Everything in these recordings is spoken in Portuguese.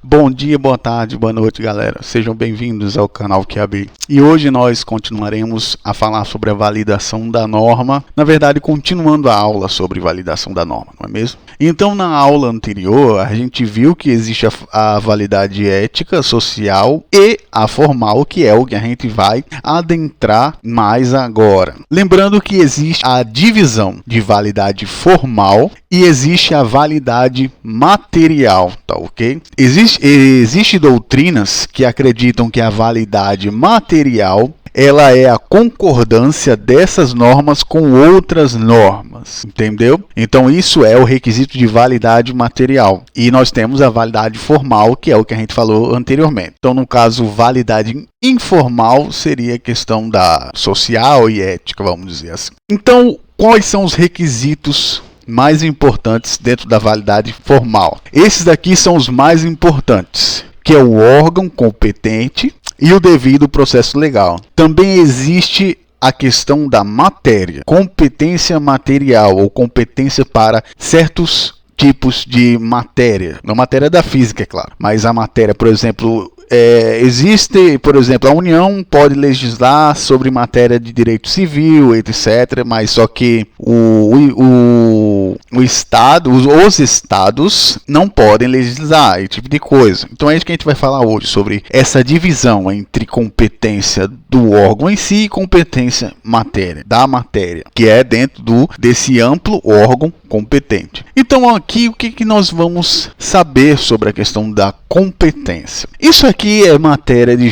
Bom dia, boa tarde, boa noite, galera. Sejam bem-vindos ao canal QAB. E hoje nós continuaremos a falar sobre a validação da norma. Na verdade, continuando a aula sobre validação da norma, não é mesmo? Então, na aula anterior, a gente viu que existe a validade ética, social e a formal, que é o que a gente vai adentrar mais agora. Lembrando que existe a divisão de validade formal e existe a validade material, tá ok? Existe doutrinas que acreditam que a validade material ela é a concordância dessas normas com outras normas, entendeu? Então isso é o requisito de validade material. E nós temos a validade formal, que é o que a gente falou anteriormente. Então, no caso, validade informal seria a questão da social e ética, vamos dizer assim. Então, quais são os requisitos mais importantes dentro da validade formal? Esses daqui são os mais importantes, que é o órgão competente e o devido processo legal. Também existe a questão da matéria, competência material ou competência para certos tipos de matéria. Não matéria da física, é claro, mas a matéria, por exemplo, existe, por exemplo, a União pode legislar sobre matéria de direito civil, etc., mas só que o Estado, os estados não podem legislar, esse tipo de coisa. Então é isso que a gente vai falar hoje, sobre essa divisão entre competência do órgão em si e competência da matéria, que é dentro desse amplo órgão competente. Então aqui o que nós vamos saber sobre a questão da competência? Isso aqui é matéria de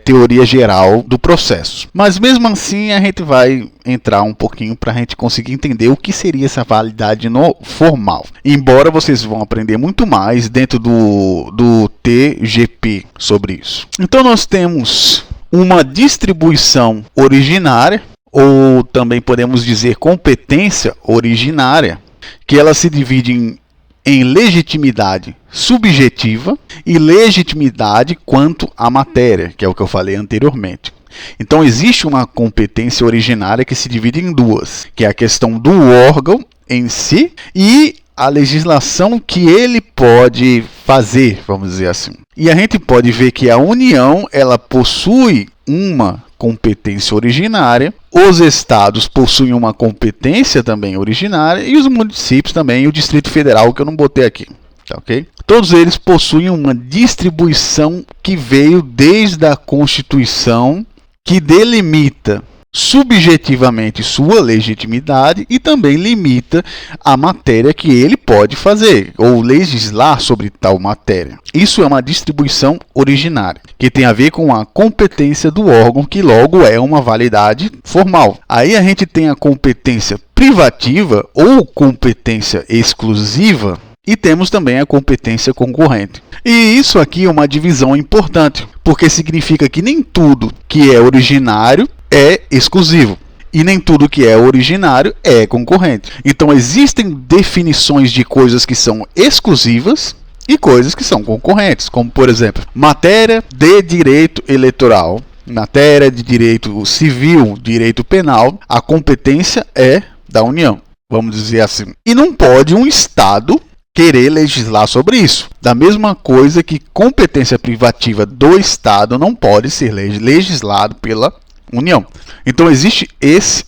teoria geral do processo, mas mesmo assim a gente vai entrar um pouquinho para a gente conseguir entender o que seria essa validade formal. Embora vocês vão aprender muito mais dentro do TGP sobre isso. Então nós temos uma distribuição originária, ou também podemos dizer competência originária, que ela se divide em legitimidade subjetiva e legitimidade quanto à matéria, que é o que eu falei anteriormente. Então existe uma competência originária que se divide em duas, que é a questão do órgão em si e a legislação que ele pode fazer, vamos dizer assim. E a gente pode ver que a União ela possui uma competência originária, os estados possuem uma competência também originária e os municípios também, e o Distrito Federal, que eu não botei aqui. Tá, ok? Todos eles possuem uma distribuição que veio desde a Constituição, que delimita subjetivamente sua legitimidade e também limita a matéria que ele pode fazer ou legislar sobre tal matéria. Isso é uma distribuição originária, que tem a ver com a competência do órgão, que logo é uma validade formal. Aí a gente tem a competência privativa ou competência exclusiva, e temos também a competência concorrente. E isso aqui é uma divisão importante, porque significa que nem tudo que é originário é exclusivo, e nem tudo que é originário é concorrente. Então existem definições de coisas que são exclusivas e coisas que são concorrentes, como por exemplo, matéria de direito eleitoral, matéria de direito civil, direito penal, a competência é da União, vamos dizer assim. E não pode um Estado querer legislar sobre isso. Da mesma coisa que competência privativa do Estado não pode ser legislado pela União. Então existe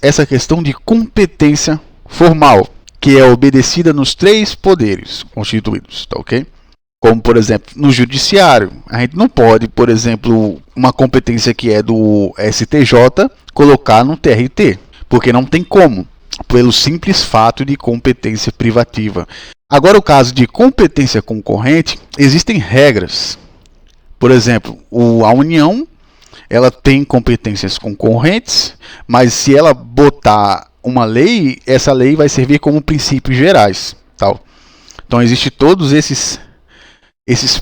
essa questão de competência formal, que é obedecida nos três poderes constituídos, tá ok? Como, por exemplo, no judiciário, a gente não pode, por exemplo, uma competência que é do STJ colocar no TRT, porque não tem como, pelo simples fato de competência privativa. Agora, o caso de competência concorrente, existem regras. Por exemplo, a União ela tem competências concorrentes, mas se ela botar uma lei, essa lei vai servir como princípios gerais. Tal. Então, existem todos esses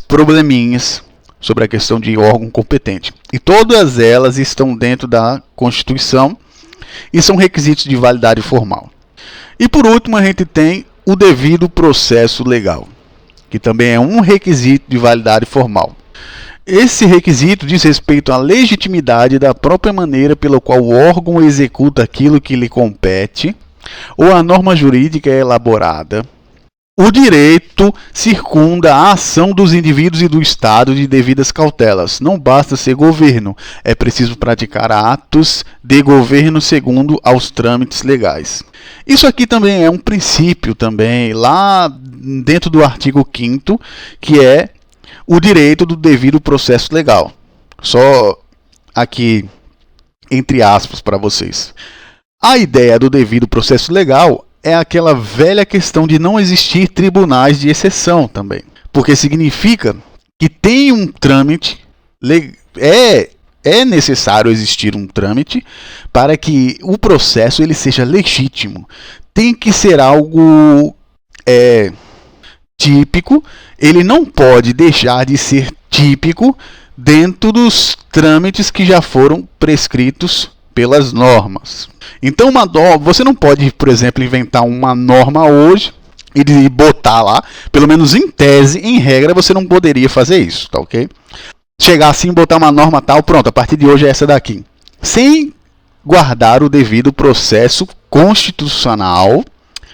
probleminhas sobre a questão de órgão competente. E todas elas estão dentro da Constituição e são requisitos de validade formal. E por último, a gente tem o devido processo legal, que também é um requisito de validade formal. Esse requisito diz respeito à legitimidade da própria maneira pela qual o órgão executa aquilo que lhe compete, ou a norma jurídica é elaborada, O direito circunda a ação dos indivíduos e do Estado de devidas cautelas. Não basta ser governo, é preciso praticar atos de governo segundo aos trâmites legais. Isso aqui também é um princípio também lá dentro do artigo 5º, que é o direito do devido processo legal. Só aqui entre aspas para vocês. A ideia do devido processo legal é aquela velha questão de não existir tribunais de exceção também. Porque significa que tem um trâmite, é necessário existir um trâmite para que o processo ele seja legítimo. Tem que ser algo típico, ele não pode deixar de ser típico dentro dos trâmites que já foram prescritos pelas normas. Então, você não pode, por exemplo, inventar uma norma hoje e botar lá, pelo menos em tese, em regra, você não poderia fazer isso, tá ok? Chegar assim, botar uma norma tal, pronto, a partir de hoje é essa daqui. Sem guardar o devido processo constitucional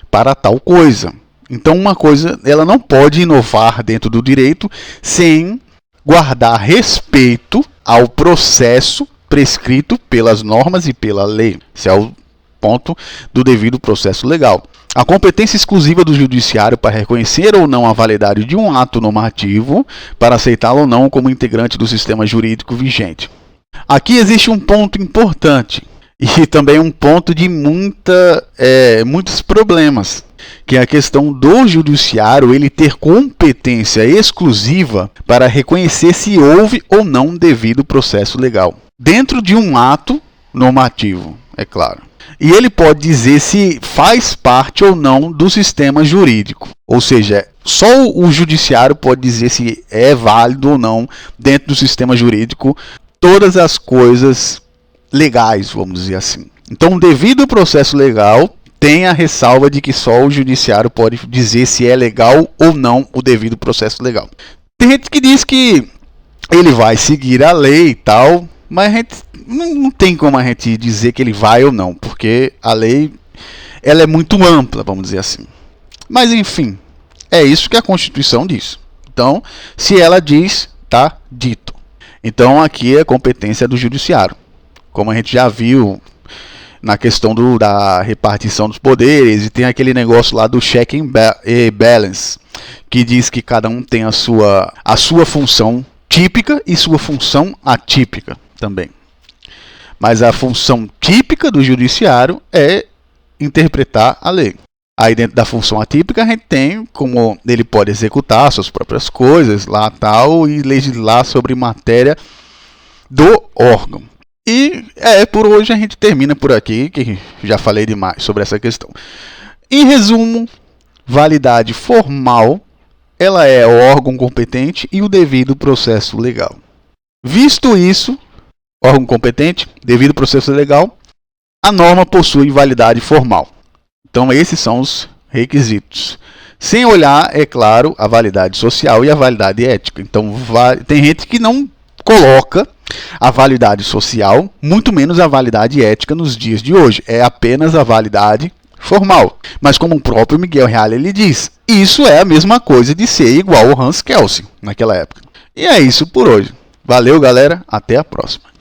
para tal coisa. Então, uma coisa, ela não pode inovar dentro do direito sem guardar respeito ao processo prescrito pelas normas e pela lei. Esse é o ponto do devido processo legal. A competência exclusiva do judiciário para reconhecer ou não a validade de um ato normativo, para aceitá-lo ou não como integrante do sistema jurídico vigente. Aqui existe um ponto importante e também um ponto de muitos problemas, que é a questão do judiciário ele ter competência exclusiva para reconhecer se houve ou não devido processo legal. Dentro de um ato normativo, é claro. E ele pode dizer se faz parte ou não do sistema jurídico. Ou seja, só o judiciário pode dizer se é válido ou não dentro do sistema jurídico todas as coisas legais, vamos dizer assim. Então, devido ao processo legal, tem a ressalva de que só o judiciário pode dizer se é legal ou não o devido processo legal. Tem gente que diz que ele vai seguir a lei e tal, mas a gente não tem como a gente dizer que ele vai ou não, porque a lei ela é muito ampla, vamos dizer assim. Mas enfim, é isso que a Constituição diz. Então, se ela diz, está dito. Então, aqui é a competência do judiciário. Como a gente já viu na questão da repartição dos poderes, e tem aquele negócio lá do check and balance, que diz que cada um tem a sua função típica e sua função atípica também. Mas a função típica do judiciário é interpretar a lei. Aí dentro da função atípica a gente tem como ele pode executar suas próprias coisas lá tal e legislar sobre matéria do órgão. E por hoje a gente termina por aqui, que já falei demais sobre essa questão. Em resumo, validade formal, ela é o órgão competente e o devido processo legal. Visto isso, órgão competente, devido processo legal, a norma possui validade formal. Então esses são os requisitos. Sem olhar, é claro, a validade social e a validade ética. Então tem gente que não coloca a validade social, muito menos a validade ética nos dias de hoje. É apenas a validade formal. Mas como o próprio Miguel Reale ele diz, isso é a mesma coisa de ser igual ao Hans Kelsen naquela época. E é isso por hoje. Valeu, galera. Até a próxima.